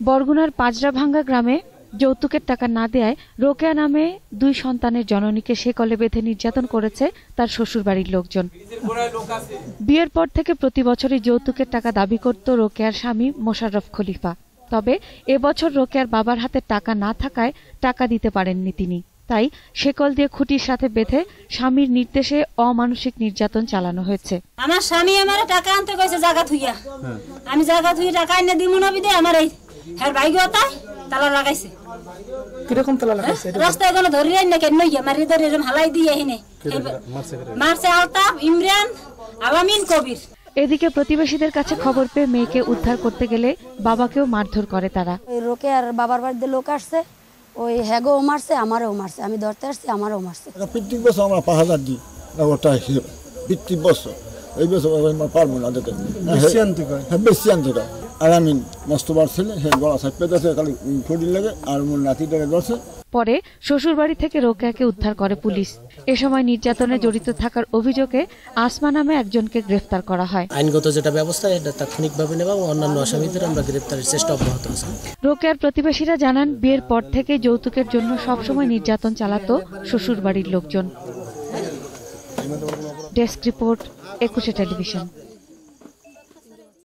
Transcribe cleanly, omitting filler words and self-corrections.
বরগুনার পাজরাভাঙ্গা গ্রামে যৌতুকের টাকা না দেয়ায় রোকেয়া নামে 2 সন্তানের জননীকে শেকলে বেঁধে নির্যাতন করেছে তার শ্বশুরবাড়ির লোকজন। বিয়ের পর থেকে প্রতি বছরই যৌতুকের টাকা দাবি করত রোকেয়ার স্বামী মোশাররফ খলিফা। তবে এবছর রোকেয়ার বাবার হাতে টাকা না থাকায় টাকা দিতে পারেননি তিনি। তাই শেকল দিয়ে খুঁটির সাথে বেঁধে স্বামীর নির্দেশে অমানসিক নির্যাতন চালানো হয়েছে। আমার স্বামী আমার টাকা আনতে কইছে জায়গা থুইয়া, আমি জায়গা থুই টাকা এনে দিমু না বিদে আমার এই হের ভাই গতায় তালা লাগাইছে। কিরকম তালা লাগাইছে? রাস্তায় কোন ধরি না কেন নইয়া মারি ধরে এরকম হালাই দিয়ে এনে মারছে আলতাফ, ইমরান, আলামিন, কবির। এদিকে প্রতিবেশীদের কাছে খবর পেয়ে মেয়েকে উদ্ধার করতে গেলে বাবাকেও মারধর করে তারা। ওই রোকেয়ার বাবার বাড়িতে লোক আসছে, ওই হ্যাগোও মারছে, আমারও মারছে, আমি ধরতে আসছি, আমারও মারছে। প্রত্যেক বছর আমরা 5000 দিই, ওটা প্রত্যেক বছর। এই বছর পারবো না দেখে বেশি আনতে কয়। আর আমি মস্তবার ছেলে, সে গলা সাইড পেতেছে, খালি ফটির লাগে আর মোর নাতিটাকে ধরছে। পরে শ্বশুরবাড়ি থেকে রোকেয়াকে উদ্ধার করে পুলিশ। এ সময় নির্যাতনে জড়িত থাকার অভিযোগে আসমা নামে একজনকে গ্রেফতার করা হয়। আইনগত যেটা ব্যবস্থা এটা তাৎক্ষণিকভাবে নেব এবং অন্যান্য আসামিদের আমরা গ্রেফতারের চেষ্টা অব্যাহত আছে। রোকেয়ার প্রতিবেশীরা জানান, বিয়ের পর থেকে যৌতুকের জন্য সবসময় নির্যাতন চালাতো শ্বশুরবাড়ির লোকজন। Desk report, 21 television.